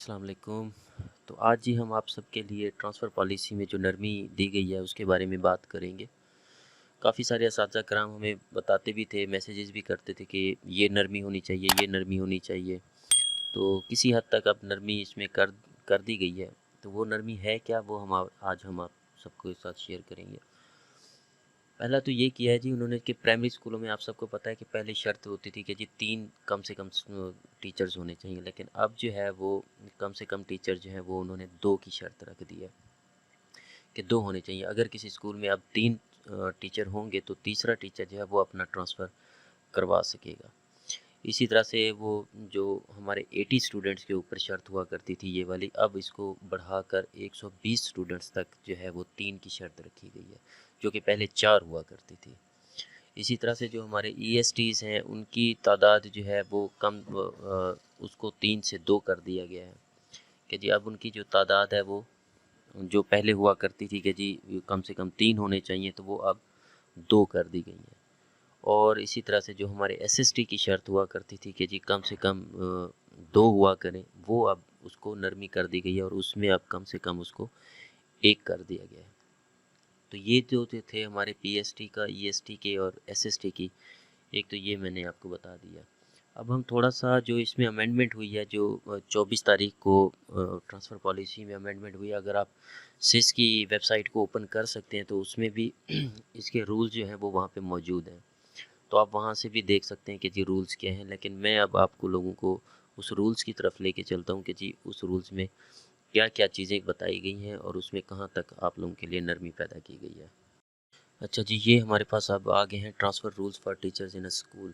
अस्सलाम वालेकुम। तो आज जी हम आप सबके लिए ट्रांसफ़र पॉलिसी में जो नरमी दी गई है उसके बारे में बात करेंगे। काफ़ी सारे असातिज़ा कराम हमें बताते भी थे, मैसेजेस भी करते थे कि ये नरमी होनी चाहिए, ये नरमी होनी चाहिए। तो किसी हद तक अब नरमी इसमें कर दी गई है। तो वो नरमी है क्या, वो आज हम आप सबके साथ शेयर करेंगे। पहला तो ये किया है जी उन्होंने कि प्राइमरी स्कूलों में आप सबको पता है कि पहले शर्त होती थी कि जी 3 कम से कम टीचर्स होने चाहिए, लेकिन अब जो है वो कम से कम टीचर जो है वो उन्होंने 2 की शर्त रख दी है कि 2 होने चाहिए। अगर किसी स्कूल में अब 3 टीचर होंगे तो तीसरा टीचर जो है वो अपना ट्रांसफ़र करवा सकेगा। इसी तरह से वो जो हमारे 80 स्टूडेंट्स के ऊपर शर्त हुआ करती थी ये वाली, अब इसको बढ़ाकर 120 स्टूडेंट्स तक जो है वो 3 की शर्त रखी गई है, जो कि पहले 4 हुआ करती थी। इसी तरह से जो हमारे ईएसटीज़ हैं उनकी तादाद जो है वो उसको 3 से 2 कर दिया गया है कि जी अब उनकी जो तादाद है वो जो पहले हुआ करती थी कि जी कम से कम 3 होने चाहिए, तो वो अब 2 कर दी गई हैं। और इसी तरह से जो हमारे एसएसटी की शर्त हुआ करती थी कि जी कम से कम 2 हुआ करें, वो अब उसको नरमी कर दी गई है और उसमें अब कम से कम उसको 1 कर दिया गया है। तो ये जो थे हमारे पीएसटी का, ईएसटी के और एसएसटी की, एक तो ये मैंने आपको बता दिया। अब हम थोड़ा-सा जो इसमें अमेंडमेंट हुई है, जो 24 तारीख को ट्रांसफ़र पॉलिसी में अमेंडमेंट हुई है, अगर आप सिस की वेबसाइट को ओपन कर सकते हैं तो उसमें भी इसके रूल्स जो हैं वो वहाँ पे मौजूद हैं। तो आप वहाँ से भी देख सकते हैं कि जी रूल्स क्या हैं, लेकिन मैं अब आपको लोगों को उस रूल्स की तरफ लेके चलता हूँ कि जी उस रूल्स में क्या-क्या चीज़ें बताई गई हैं और उसमें कहाँ तक आप लोगों के लिए नरमी पैदा की गई है। अच्छा जी, ये हमारे पास अब आ गए हैं transfer rules for teachers in a school.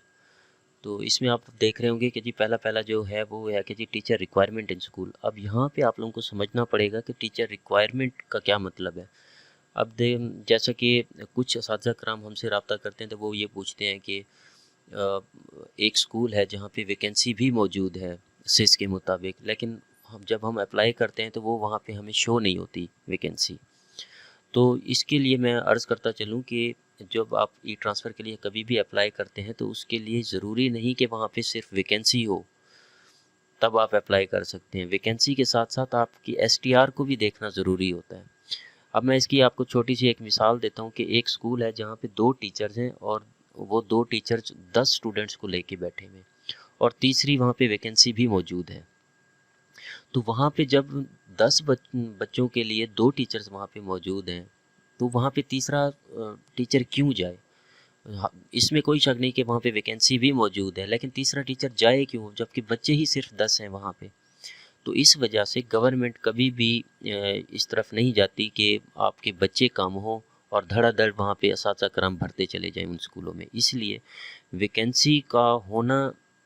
तो इसमें आप देख रहे होंगे कि जी पहला जो है वो है कि जी टीचर रिक्वायरमेंट इन स्कूल। अब यहाँ पे आप लोगों को समझना पड़ेगा कि टीचर रिक्वायरमेंट का क्या मतलब है। अब दे जैसा कि कुछ असातिज़ा कराम हमसे रब्ता करते हैं तो वो ये पूछते हैं कि एक स्कूल है जहाँ पे वैकेंसी भी मौजूद है सिस के मुताबिक, लेकिन जब हम अप्लाई करते हैं तो वो वहाँ पे हमें शो नहीं होती वैकेंसी। तो इसके लिए मैं अर्ज़ करता चलूँ कि जब आप ई ट्रांसफ़र के लिए कभी भी अप्लाई करते हैं तो उसके लिए ज़रूरी नहीं कि वहाँ पे सिर्फ वैकेंसी हो, तब आप अप्लाई कर सकते हैं। वैकेंसी के साथ-साथ आपकी एसटीआर को भी देखना ज़रूरी होता है। अब मैं इसकी आपको छोटी-सी एक मिसाल देता हूँ कि एक स्कूल है जहाँ पे 2 टीचर्स हैं और वो 2 टीचर्स 10 स्टूडेंट्स को लेके बैठे हुए हैं और तीसरी वहाँ पे वैकेंसी भी मौजूद है। तो वहाँ पे जब 10 बच्चों के लिए 2 टीचर्स वहाँ पे मौजूद हैं, तो वहाँ पे तीसरा टीचर क्यों जाए? इसमें कोई शक नहीं कि वहाँ पे वैकेंसी भी मौजूद है, लेकिन तीसरा टीचर जाए क्यों? जबकि बच्चे ही सिर्फ 10 हैं वहाँ पे। तो इस वजह से गवर्नमेंट कभी भी इस तरफ नहीं जाती कि आपके बच्चे कम हों और धड़ाधड़ वहाँ पे असातिज़ा कराम भरते चले जाएँ उन स्कूलों में। इसलिए वैकेंसी का होना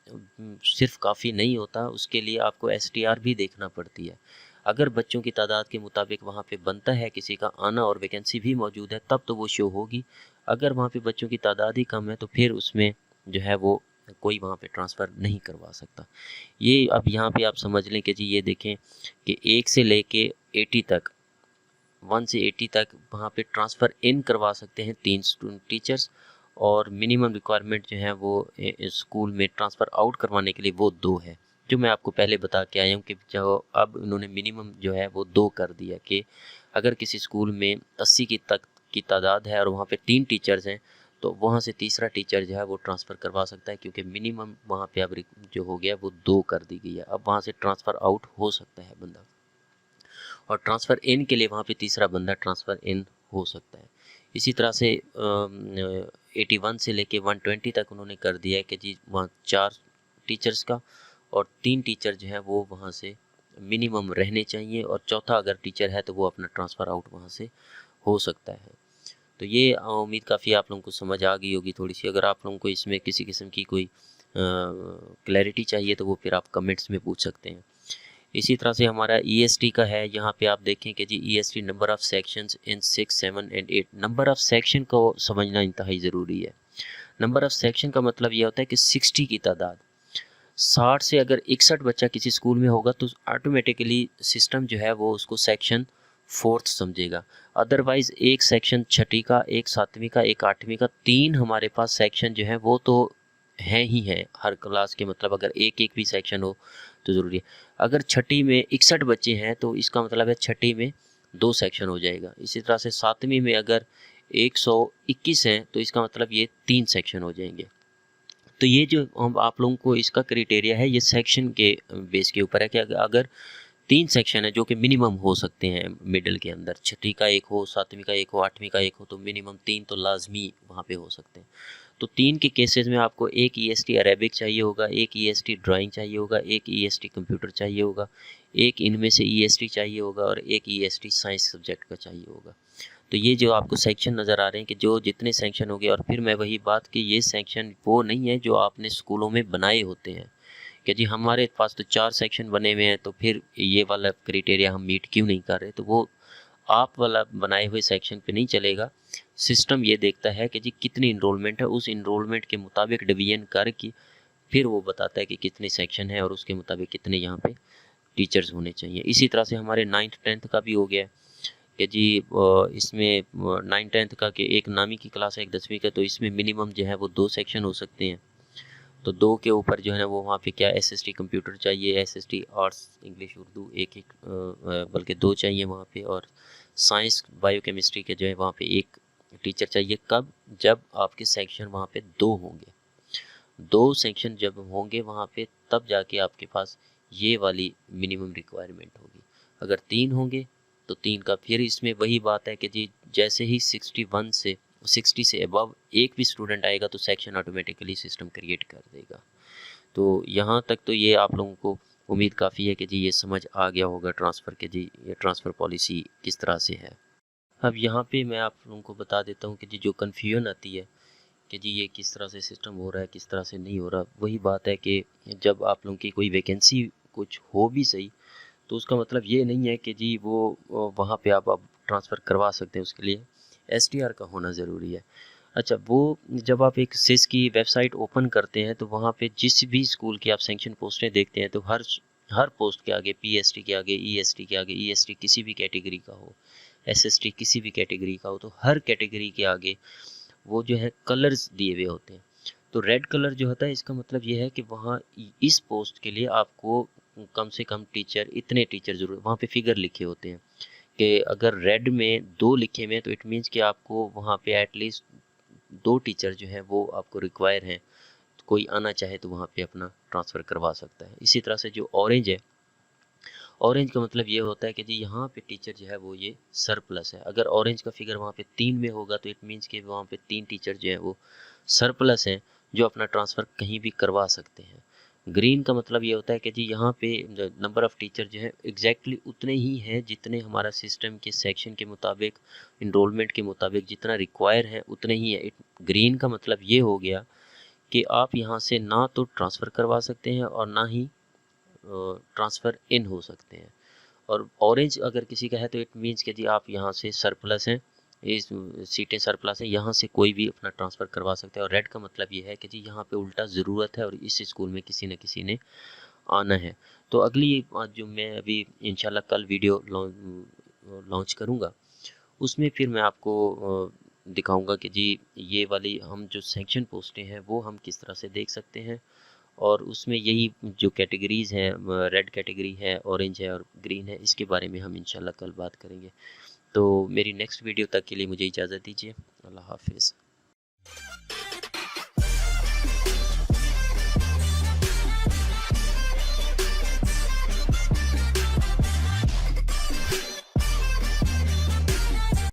सिर्फ़ काफ़ी नहीं होता, उसके लिए आपको एसटीआर भी देखना पड़ती है। अगर बच्चों की तादाद के मुताबिक वहाँ पे बनता है किसी का आना और वैकेंसी भी मौजूद है, तब तो वो शो होगी। अगर वहाँ पे बच्चों की तादाद ही कम है, तो फिर उसमें जो है वो कोई वहाँ पे ट्रांसफ़र नहीं करवा सकता। ये अब यहाँ पे आप समझ लें कि जी ये देखें कि 1 से लेके 80 तक, 1 से 80 तक वहाँ पे ट्रांसफ़र इन करवा सकते हैं 3 टीचर्स और मिनिमम रिक्वायरमेंट जो है वो स्कूल में ट्रांसफ़र आउट करवाने के लिए वो 2 है। जो मैं आपको पहले बता के आया हूँ कि जो अब उन्होंने मिनिमम जो है वो 2 कर दिया कि अगर किसी स्कूल में 80 की तादाद है और वहाँ पे 3 टीचर्स हैं, तो वहाँ से तीसरा टीचर जो है वो ट्रांसफ़र करवा सकता है, क्योंकि मिनिमम वहाँ पे अब जो हो गया वो 2 कर दी गई है। अब वहाँ से ट्रांसफ़र आउट हो सकता है बंदा और ट्रांसफ़र इन के लिए वहाँ पे तीसरा बंदा ट्रांसफ़र इन हो सकता है। इसी तरह से 81 से लेके 120 तक उन्होंने कर दिया है कि जी वहाँ 4 टीचर्स का और 3 टीचर जो हैं वो वहाँ से मिनिमम रहने चाहिए और चौथा अगर टीचर है तो वो अपना ट्रांसफ़र आउट वहाँ से हो सकता है। तो ये उम्मीद काफ़ी आप लोगों को समझ आ गई होगी थोड़ी-सी। अगर आप लोगों को इसमें किसी किस्म की कोई क्लैरिटी चाहिए तो वो फिर आप कमेंट्स में पूछ सकते हैं। इसी तरह से हमारा ईएसटी का है, यहाँ पे आप देखें कि जी ईएसटी number of sections in 6, 7 and 8। Number of section को समझना इंतहाई ज़रूरी है। नंबर ऑफ़ सेक्शन का मतलब ये होता है कि 60 की तादाद, 60 से अगर 61 बच्चा किसी स्कूल में होगा तो ऑटोमेटिकली सिस्टम जो है वो उसको सेक्शन 4th समझेगा। अदरवाइज़ एक सेक्शन छठी का, एक 7वीं का, एक 8वीं का, 3 हमारे पास सेक्शन जो है वो तो हैं ही हैं हर क्लास के। मतलब अगर एक-एक भी सेक्शन हो तो ज़रूरी है। अगर छठी में 61 बच्चे हैं तो इसका मतलब है छठी में 2 सेक्शन हो जाएगा। इसी तरह से 7वीं में अगर 121 हैं तो इसका मतलब ये 3 सेक्शन हो जाएंगे। तो ये जो हम आप लोगों को इसका क्राइटेरिया है, ये सेक्शन के बेस के ऊपर है कि अगर 3 सेक्शन है जो कि मिनिमम हो सकते हैं मिडिल के अंदर, छठी का एक हो, 7वीं का एक हो, 8वीं का एक हो, तो मिनिमम 3 तो लाजमी वहाँ पे हो सकते हैं। तो 3 के केसेस में आपको एक ईएसटी अरेबिक चाहिए होगा, एक ईएसटी ड्राइंग चाहिए होगा, एक ईएसटी कंप्यूटर चाहिए होगा, एक इनमें से ईएसटी चाहिए होगा और एक ईएसटी साइंस सब्जेक्ट का चाहिए होगा। तो ये जो आपको सेक्शन नज़र आ रहे हैं कि जो जितने सेक्शन हो गए, और फिर मैं वही बात कि ये सेक्शन वो नहीं है जो आपने स्कूलों में बनाए होते हैं कि जी हमारे पास तो 4 सेक्शन बने हुए हैं तो फिर ये वाला क्राइटेरिया हम मीट क्यों नहीं कर रहे। तो वो आप वाला बनाए हुए सेक्शन पे नहीं चलेगा। सिस्टम ये देखता है कि जी कितनी इनरोलमेंट है, उस इनरोलमेंट के मुताबिक डिवीजन करके फिर वो बताता है कि कितने सेक्शन है और उसके मुताबिक कितने यहाँ पे टीचर्स होने चाहिए। इसी तरह से हमारे 9th 10th का भी हो गया कि जी इसमें 9th 10th का कि एक नामी की क्लास है, एक 10वीं का, तो इसमें मिनिमम जो है वो 2 सेक्शन हो सकते हैं। तो 2 के ऊपर जो है ना वो वहाँ पे क्या एसएसटी कंप्यूटर चाहिए, एसएसटी आर्ट्स इंग्लिश उर्दू एक एक बल्कि 2 चाहिए वहाँ पे, और साइंस बायोकेमिस्ट्री के जो है वहाँ पे एक टीचर चाहिए। कब? जब आपके सेक्शन वहाँ पे 2 होंगे, 2 सेक्शन जब होंगे वहाँ पे तब जाके आपके पास ये वाली मिनिमम रिक्वायरमेंट होगी। अगर 3 होंगे तो 3 का फिर इसमें वही बात है कि जी जैसे ही 60 से अबव एक भी स्टूडेंट आएगा तो सेक्शन ऑटोमेटिकली सिस्टम क्रिएट कर देगा। तो यहाँ तक तो ये आप लोगों को उम्मीद काफ़ी है कि जी ये समझ आ गया होगा ट्रांसफ़र के जी ये ट्रांसफ़र पॉलिसी किस तरह से है। अब यहाँ पे मैं आप लोगों को बता देता हूँ कि जी जो कन्फ्यूजन आती है कि जी ये किस तरह से सिस्टम हो रहा है, किस तरह से नहीं हो रहा, वही बात है कि जब आप लोगों की कोई वैकेंसी कुछ हो भी सही तो उसका मतलब ये नहीं है कि जी वो वहाँ पे आप ट्रांसफ़र करवा सकते हैं। उसके लिए एसटीआर का होना ज़रूरी है। अच्छा, वो जब आप एक सिस की वेबसाइट ओपन करते हैं तो वहाँ पे जिस भी स्कूल की आप सैंक्शन पोस्टें देखते हैं तो हर पोस्ट के आगे पीएसटी के आगे, ईएसटी के आगे, ईएसटी किसी भी कैटेगरी का हो, एसएसटी किसी भी कैटेगरी का हो, तो हर कैटेगरी के आगे वो जो है कलर्स दिए हुए होते हैं। तो रेड कलर जो होता है इसका मतलब ये है कि वहाँ इस पोस्ट के लिए आपको कम से कम टीचर इतने टीचर ज़रूर, वहाँ पे फिगर लिखे होते हैं कि अगर रेड में 2 लिखे हुए हैं तो इट मीन्स कि आपको वहाँ पे एटलीस्ट 2 टीचर जो है वो आपको रिक्वायर हैं। तो कोई आना चाहे तो वहाँ पे अपना ट्रांसफ़र करवा सकता है। इसी तरह से जो ऑरेंज है, ऑरेंज का मतलब ये होता है कि जी यहाँ पे टीचर जो है वो ये सरप्लस है। अगर ऑरेंज का फिगर वहाँ पे 3 में होगा तो इट मीन्स कि वहाँ पे 3 टीचर जो है वो सरप्लस हैं जो अपना ट्रांसफ़र कहीं भी करवा सकते हैं। ग्रीन का मतलब ये होता है कि जी यहाँ पे नंबर ऑफ़ टीचर जो है एग्जैक्टली उतने ही हैं जितने हमारा सिस्टम के सेक्शन के मुताबिक, इनरोलमेंट के मुताबिक जितना रिक्वायर है उतने ही है। ग्रीन का मतलब ये हो गया कि आप यहाँ से ना तो ट्रांसफ़र करवा सकते हैं और ना ही ट्रांसफ़र इन हो सकते हैं। और ऑरेंज अगर किसी का है तो इट मीन्स कि जी आप यहाँ से सरप्लस हैं, इस सीटें सरप्लस हैं, यहाँ से कोई भी अपना ट्रांसफ़र करवा सकते हैं। और रेड का मतलब ये है कि जी यहाँ पे उल्टा ज़रूरत है और इस स्कूल में किसी न किसी ने आना है। तो अगली जो मैं अभी इंशाल्लाह कल वीडियो लॉन्च करूँगा उसमें फिर मैं आपको दिखाऊँगा कि जी ये वाली हम जो सेक्शन पोस्टें हैं वो हम किस तरह से देख सकते हैं, और उसमें यही जो कैटेगरीज़ हैं, रेड कैटेगरी है, ऑरेंज है और ग्रीन है, इसके बारे में हम इंशाल्लाह कल बात करेंगे। तो मेरी नेक्स्ट वीडियो तक के लिए मुझे इजाज़त दीजिए। अल्लाह हाफ़िज़।